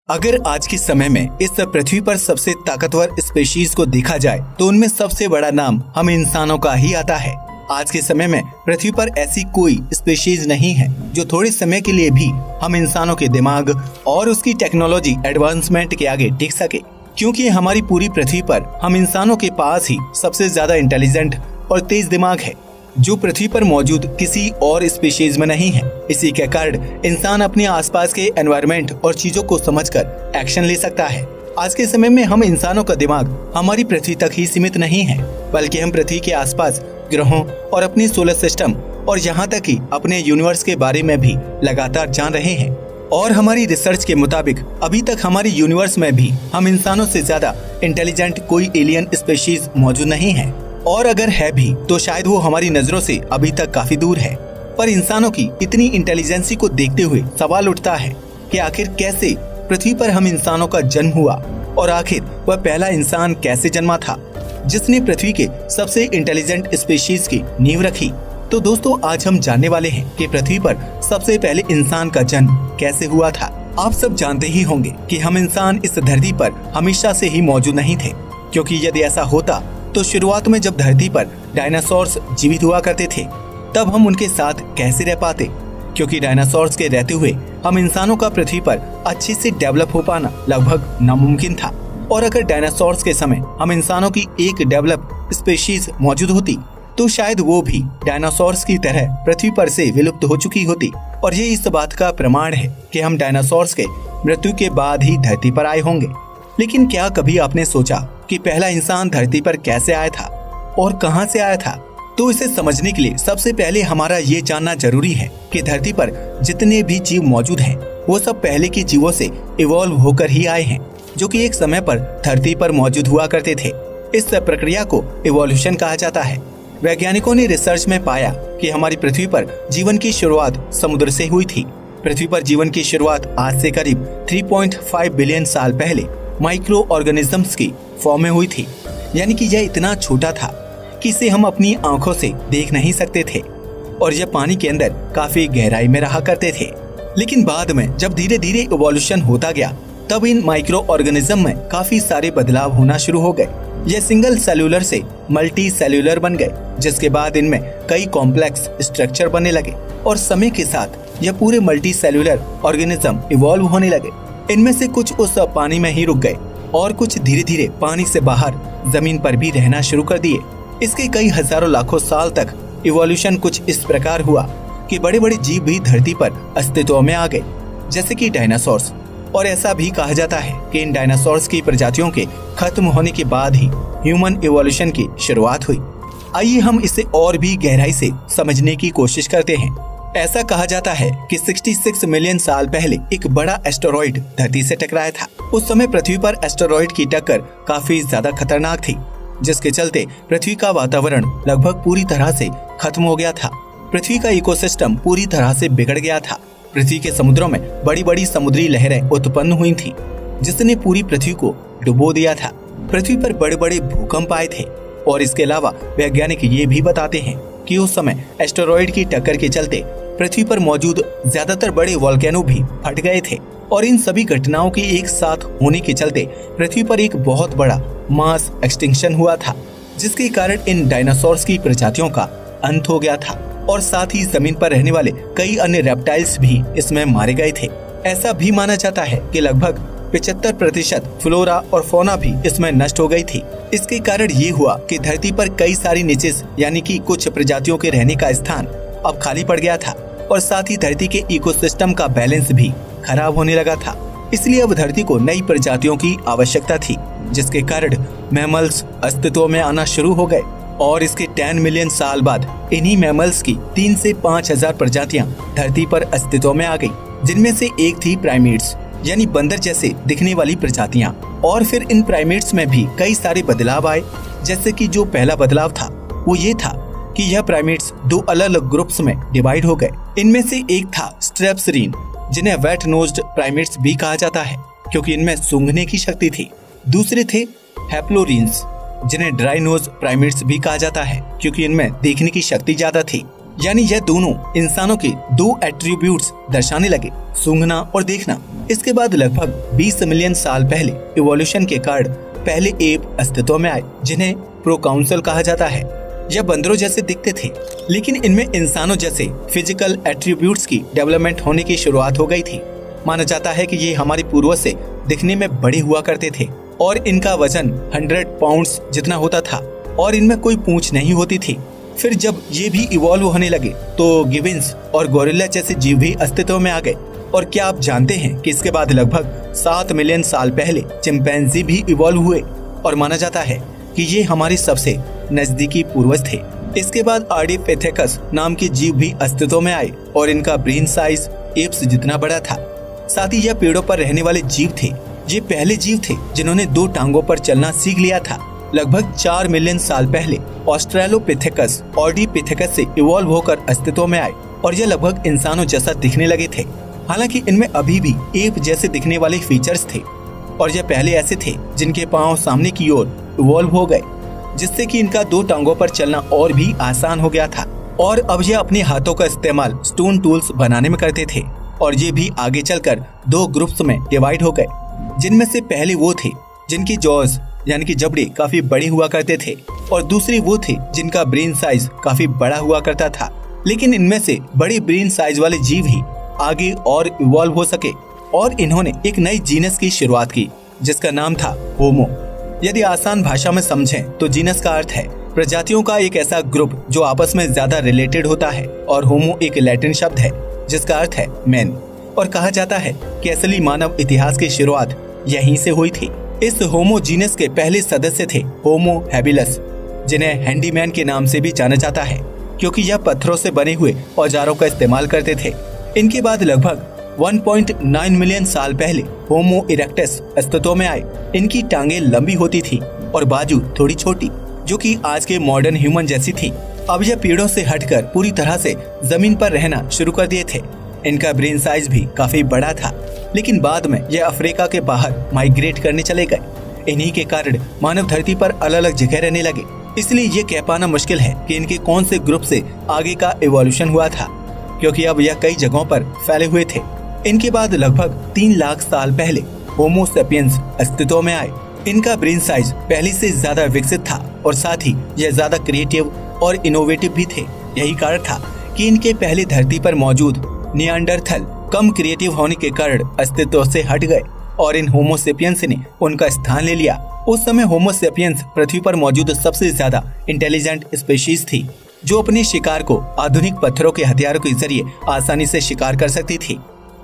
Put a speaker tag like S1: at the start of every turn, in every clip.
S1: अगर आज के समय में इस पृथ्वी पर सबसे ताकतवर स्पीशीज को देखा जाए तो उनमें सबसे बड़ा नाम हम इंसानों का ही आता है। आज के समय में पृथ्वी पर ऐसी कोई स्पीशीज नहीं है जो थोड़े समय के लिए भी हम इंसानों के दिमाग और उसकी टेक्नोलॉजी एडवांसमेंट के आगे टिक सके, क्योंकि हमारी पूरी पृथ्वी पर हम इंसानों के पास ही सबसे ज्यादा इंटेलिजेंट और तेज दिमाग है जो पृथ्वी पर मौजूद किसी और स्पीशीज में नहीं है। इसी के कारण इंसान अपने आसपास के एनवायरनमेंट और चीजों को समझकर एक्शन ले सकता है। आज के समय में हम इंसानों का दिमाग हमारी पृथ्वी तक ही सीमित नहीं है, बल्कि हम पृथ्वी के आसपास ग्रहों और अपनी सोलर सिस्टम और यहाँ तक कि अपने यूनिवर्स के बारे में भी लगातार जान रहे हैं। और हमारी रिसर्च के मुताबिक अभी तक हमारे यूनिवर्स में भी हम इंसानों से ज्यादा इंटेलिजेंट कोई एलियन स्पीशीज मौजूद नहीं है, और अगर है भी तो शायद वो हमारी नजरों से अभी तक काफी दूर है। पर इंसानों की इतनी इंटेलिजेंसी को देखते हुए सवाल उठता है कि आखिर कैसे पृथ्वी पर हम इंसानों का जन्म हुआ, और आखिर वह पहला इंसान कैसे जन्मा था जिसने पृथ्वी के सबसे इंटेलिजेंट स्पीशीज की नींव रखी। तो दोस्तों, आज हम जानने वाले हैं कि पृथ्वी पर सबसे पहले इंसान का जन्म कैसे हुआ था। आप सब जानते ही होंगे कि हम इंसान इस धरती पर हमेशा से ही मौजूद नहीं थे, क्योंकि यदि ऐसा होता तो शुरुआत में जब धरती पर डायनासोर्स जीवित हुआ करते थे तब हम उनके साथ कैसे रह पाते, क्योंकि डायनासोर्स के रहते हुए हम इंसानों का पृथ्वी पर अच्छे से डेवलप हो पाना लगभग नामुमकिन था। और अगर डायनासोर्स के समय हम इंसानों की एक डेवलप स्पीशीज मौजूद होती तो शायद वो भी डायनासोर्स की तरह पृथ्वी पर से विलुप्त हो चुकी होती। और ये इस बात का प्रमाण है कि हम डायनासोर्स के मृत्यु के बाद ही धरती पर आए होंगे। लेकिन क्या कभी आपने सोचा कि पहला इंसान धरती पर कैसे आया था और कहां से आया था? तो इसे समझने के लिए सबसे पहले हमारा ये जानना जरूरी है कि धरती पर जितने भी जीव मौजूद हैं वो सब पहले के जीवों से इवॉल्व होकर ही आए हैं, जो कि एक समय पर धरती पर मौजूद हुआ करते थे। इस प्रक्रिया को इवोल्यूशन कहा जाता है। वैज्ञानिकों ने रिसर्च में पाया कि हमारी पृथ्वी पर जीवन की शुरुआत समुद्र से हुई थी। पृथ्वी पर जीवन की शुरुआत आज से करीब 3.5 बिलियन साल पहले माइक्रो ऑर्गेनिजम्स की फॉर्म में हुई थी। यानी कि यह इतना छोटा था कि इसे हम अपनी आंखों से देख नहीं सकते थे, और यह पानी के अंदर काफी गहराई में रहा करते थे। लेकिन बाद में जब धीरे धीरे इवोल्यूशन होता गया तब इन माइक्रो ऑर्गेनिज्म में काफी सारे बदलाव होना शुरू हो गए। यह सिंगल सेल्यूलर से मल्टी सेल्यूलर बन गए, जिसके बाद इनमें कई कॉम्प्लेक्स स्ट्रक्चर बनने लगे, और समय के साथ यह पूरे मल्टी सेल्यूलर ऑर्गेनिज्म इवॉल्व होने लगे। इनमें से कुछ उस पानी में ही रुक गए और कुछ धीरे धीरे पानी से बाहर जमीन पर भी रहना शुरू कर दिए। इसके कई हजारों लाखों साल तक इवोल्यूशन कुछ इस प्रकार हुआ कि बड़े बड़े जीव भी धरती पर अस्तित्व में आ गए, जैसे कि डायनासोर्स। और ऐसा भी कहा जाता है कि इन डायनासोर्स की प्रजातियों के खत्म होने के बाद ही ह्यूमन इवोल्यूशन की शुरुआत हुई। आइए हम इसे और भी गहराई से समझने की कोशिश करते हैं। ऐसा कहा जाता है कि 66 मिलियन साल पहले एक बड़ा एस्टेरॉइड धरती से टकराया था। उस समय पृथ्वी पर एस्टेरॉइड की टक्कर काफी ज्यादा खतरनाक थी, जिसके चलते पृथ्वी का वातावरण लगभग पूरी तरह से खत्म हो गया था। पृथ्वी का इकोसिस्टम पूरी तरह से बिगड़ गया था। पृथ्वी के समुद्रों में बड़ी बड़ी समुद्री लहरें उत्पन्न हुई थी, जिसने पूरी पृथ्वी को डुबो दिया था। पृथ्वी पर बड़े बड़े भूकंप आए थे, और इसके अलावा वैज्ञानिक ये भी बताते हैं कि उस समय एस्टेरॉइड की टक्कर के चलते पृथ्वी पर मौजूद ज्यादातर बड़े वोल्केनो भी फट गए थे। और इन सभी घटनाओं के एक साथ होने के चलते पृथ्वी पर एक बहुत बड़ा मास एक्सटिंक्शन हुआ था, जिसके कारण इन डायनासोर्स की प्रजातियों का अंत हो गया था, और साथ ही जमीन पर रहने वाले कई अन्य रेप्टाइल्स भी इसमें मारे गए थे। ऐसा भी माना जाता है कि लगभग 75% फ्लोरा और फौना भी इसमें नष्ट हो गई थी। इसके कारण ये हुआ कि धरती पर कई सारी निचेस यानी कि कुछ प्रजातियों के रहने का स्थान अब खाली पड़ गया था, और साथ ही धरती के इकोसिस्टम का बैलेंस भी खराब होने लगा था। इसलिए अब धरती को नई प्रजातियों की आवश्यकता थी, जिसके कारण मैमल्स अस्तित्व में आना शुरू हो गए। और इसके 10 मिलियन साल बाद इन्हीं मैमल्स की 3 से 5,000 प्रजातियां धरती पर अस्तित्व में आ गई, जिनमें से एक थी प्राइमेट्स यानी बंदर जैसे दिखने वाली प्रजातियां। और फिर इन प्राइमेट्स में भी कई सारे बदलाव आए, जैसे कि जो पहला बदलाव था वो ये था कि यह प्राइमेट्स 2 अलग अलग ग्रुप्स में डिवाइड हो गए। इनमें से एक था स्ट्रेप्सरीन, जिन्हें वेट नोज्ड प्राइमेट्स भी कहा जाता है, क्योंकि इनमें सूंघने की शक्ति थी। दूसरे थे हैप्लोरीन्स, जिन्हें ड्राई नोज प्राइमेट्स भी कहा जाता है, क्योंकि इनमें देखने की शक्ति ज्यादा थी। यानी यह दोनों इंसानों के दो एट्रीब्यूट्स दर्शाने लगे, सूंघना और देखना। इसके बाद लगभग 20 मिलियन साल पहले इवोल्यूशन के कारण पहले एप अस्तित्व में आए, जिन्हें प्रोकाउंसल कहा जाता है। यह बंदरों जैसे दिखते थे, लेकिन इनमें इंसानों जैसे फिजिकल एट्रीब्यूट्स की डेवलपमेंट होने की शुरुआत हो गई थी। माना जाता है कि ये हमारे पूर्वज से दिखने में बड़े हुआ करते थे और इनका वजन 100 पाउंड्स जितना होता था और इनमें कोई पूंछ नहीं होती थी। फिर जब ये भी इवॉल्व होने लगे तो गिविंस और गोरिल्ला जैसे जीव भी अस्तित्व में आ गए। और क्या आप जानते हैं कि इसके बाद लगभग 7 मिलियन साल पहले चिंपैंजी भी इवॉल्व हुए और माना जाता है कि ये हमारे सबसे नजदीकी पूर्वज थे। इसके बाद आर्डिपिथेकस नाम के जीव भी अस्तित्व में आए और इनका ब्रेन साइज एप्स जितना बड़ा था। साथ ही यह पेड़ों पर रहने वाले जीव थे। ये पहले जीव थे जिन्होंने 2 टांगों पर चलना सीख लिया था। लगभग 4 मिलियन साल पहले ऑस्ट्रेलोपिथेकस ऑर्डिपिथेकस से इवॉल्व होकर अस्तित्व में आए और यह लगभग इंसानों जैसा दिखने लगे थे। हालांकि इनमें अभी भी एप जैसे दिखने वाले फीचर्स थे और यह पहले ऐसे थे जिनके पांव सामने की ओर इवॉल्व हो गए, जिससे कि इनका 2 टांगों पर चलना और भी आसान हो गया था। और अब यह अपने हाथों का इस्तेमाल स्टोन टूल्स बनाने में करते थे और ये भी आगे चलकर 2 ग्रुप्स में डिवाइड हो गए, जिनमें से पहले वो थे जिनकी जॉज यानी कि जबड़े काफी बड़े हुआ करते थे और दूसरे वो थे जिनका ब्रेन साइज काफी बड़ा हुआ करता था। लेकिन इनमें से बड़े ब्रेन साइज वाले जीव ही आगे और इवॉल्व हो सके और इन्होंने एक नई जीनस की शुरुआत की जिसका नाम था होमो। यदि आसान भाषा में समझें तो जीनस का अर्थ है प्रजातियों का एक ऐसा ग्रुप जो आपस में ज्यादा रिलेटेड होता है और होमो एक लैटिन शब्द है जिसका अर्थ है मैन। और कहा जाता है कि असली मानव इतिहास की शुरुआत यहीं से हुई थी। इस होमो जीनस के पहले सदस्य थे होमो हैबिलस, जिन्हें हैंडीमैन के नाम से भी जाना जाता है क्योंकि यह पत्थरों से बने हुए औजारों का इस्तेमाल करते थे। इनके बाद लगभग 1.9 मिलियन साल पहले होमो इरेक्टस अस्तित्व में आए। इनकी टांगे लंबी होती थी और बाजू थोड़ी छोटी, जो कि आज के मॉडर्न ह्यूमन जैसी थी। अब यह पेड़ों से हटकर पूरी तरह से जमीन पर रहना शुरू कर दिए थे। इनका ब्रेन साइज भी काफी बड़ा था, लेकिन बाद में यह अफ्रीका के बाहर माइग्रेट करने चले गए। इन्हीं के कारण मानव धरती पर अलग अलग जगह रहने लगे। इसलिए ये कह पाना मुश्किल है कि इनके कौन से ग्रुप से आगे का इवोल्यूशन हुआ था, क्योंकि अब यह कई जगहों पर फैले हुए थे। इनके बाद लगभग 3 लाख साल पहले होमो सेपियंस अस्तित्व में आए। इनका ब्रेन साइज पहले से ज्यादा विकसित था और साथ ही यह ज्यादा क्रिएटिव और इनोवेटिव भी थे। यही कारण था कि इनके पहले धरती पर मौजूद नियांडरथल कम क्रिएटिव होने के कारण अस्तित्व से हट गए और इन होमो सेपियंस ने उनका स्थान ले लिया। उस समय होमो सेपियंस पृथ्वी पर मौजूद सबसे ज्यादा इंटेलिजेंट स्पीशीज थी, जो अपने शिकार को आधुनिक पत्थरों के हथियारों के जरिए आसानी से शिकार कर सकती थी।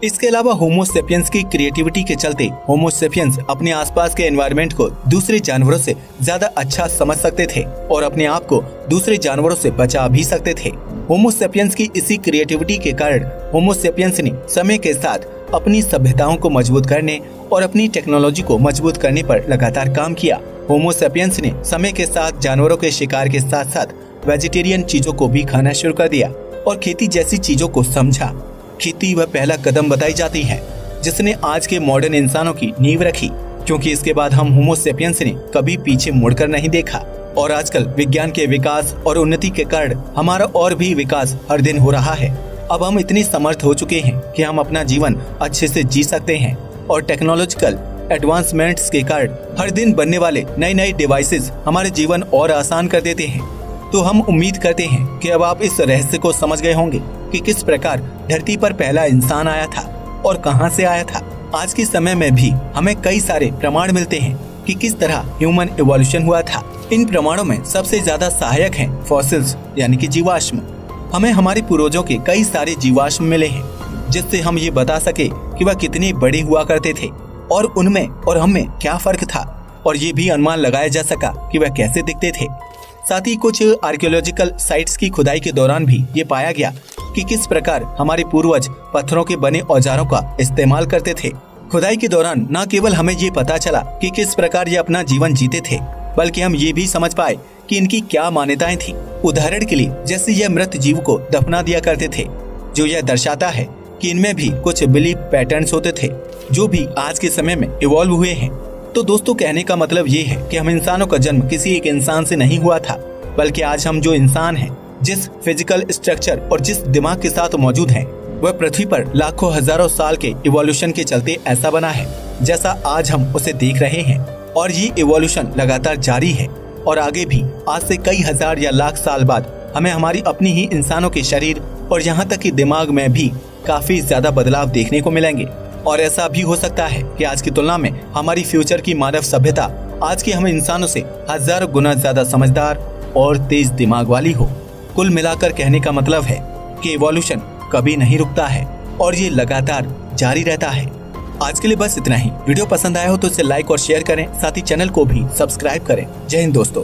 S1: इसके अलावा होमो सेपियंस की क्रिएटिविटी के चलते होमो सेपियंस अपने आसपास के एनवायरनमेंट को दूसरे जानवरों से ज्यादा अच्छा समझ सकते थे और अपने आप को दूसरे जानवरों से बचा भी सकते थे। होमो सेपियंस की इसी क्रिएटिविटी के कारण होमो सेपियंस ने समय के साथ अपनी सभ्यताओं को मजबूत करने और अपनी टेक्नोलॉजी को मजबूत करने पर लगातार काम किया। होमो सेपियंस ने समय के साथ जानवरों के शिकार के साथ साथ वेजिटेरियन चीजों को भी खाना शुरू कर दिया और खेती जैसी चीजों को समझा। खेती वह पहला कदम बताई जाती है जिसने आज के मॉडर्न इंसानों की नींव रखी, क्योंकि इसके बाद हम होमो सेपियंस ने कभी पीछे मुड़कर नहीं देखा। और आजकल विज्ञान के विकास और उन्नति के कारण हमारा और भी विकास हर दिन हो रहा है। अब हम इतने समर्थ हो चुके हैं कि हम अपना जीवन अच्छे से जी सकते हैं और टेक्नोलॉजिकल एडवांसमेंट्स के कारण हर दिन बनने वाले नए नए डिवाइसेस हमारे जीवन और आसान कर देते हैं। तो हम उम्मीद करते हैं कि अब आप इस रहस्य को समझ गए होंगे कि किस प्रकार धरती पर पहला इंसान आया था और कहां से आया था। आज के समय में भी हमें कई सारे प्रमाण मिलते हैं कि किस तरह ह्यूमन इवोल्यूशन हुआ था। इन प्रमाणों में सबसे ज्यादा सहायक हैं फॉसिल्स यानी कि जीवाश्म। हमें हमारे पूर्वजों के कई सारे जीवाश्म मिले हैं जिससे हम ये बता सके कि वह कितने बड़े हुआ करते थे और उनमें और हम में क्या फर्क था, और ये भी अनुमान लगाया जा सका कि वह कैसे दिखते थे। साथ ही कुछ आर्कियोलॉजिकल साइट्स की खुदाई के दौरान भी ये पाया गया कि किस प्रकार हमारे पूर्वज पत्थरों के बने औजारों का इस्तेमाल करते थे। खुदाई के दौरान न केवल हमें ये पता चला कि किस प्रकार ये अपना जीवन जीते थे, बल्कि हम ये भी समझ पाए कि इनकी क्या मान्यताएं थी। उदाहरण के लिए जैसे यह मृत जीव को दफना दिया करते थे, जो यह दर्शाता है कि इनमें भी कुछ बिलीफ पैटर्न्स होते थे जो भी आज के समय में इवॉल्व हुए हैं। तो दोस्तों, कहने का मतलब ये है कि हम इंसानों का जन्म किसी एक इंसान से नहीं हुआ था, बल्कि आज हम जो इंसान हैं जिस फिजिकल स्ट्रक्चर और जिस दिमाग के साथ मौजूद हैं, वह पृथ्वी पर लाखों हजारों साल के इवोल्यूशन के चलते ऐसा बना है जैसा आज हम उसे देख रहे हैं। और ये इवोल्यूशन लगातार जारी है और आगे भी आज से कई हजार या लाख साल बाद हमें हमारी अपनी ही इंसानों के शरीर और यहाँ तक कि दिमाग में भी काफी ज्यादा बदलाव देखने को मिलेंगे। और ऐसा भी हो सकता है कि आज की तुलना में हमारी फ्यूचर की मानव सभ्यता आज के हम इंसानों से हजारों गुना ज्यादा समझदार और तेज दिमाग वाली हो। कुल मिलाकर कहने का मतलब है कि इवोल्यूशन कभी नहीं रुकता है और ये लगातार जारी रहता है। आज के लिए बस इतना ही। वीडियो पसंद आया हो तो इसे लाइक और शेयर करें, साथ ही चैनल को भी सब्सक्राइब करें। जय हिंद दोस्तों।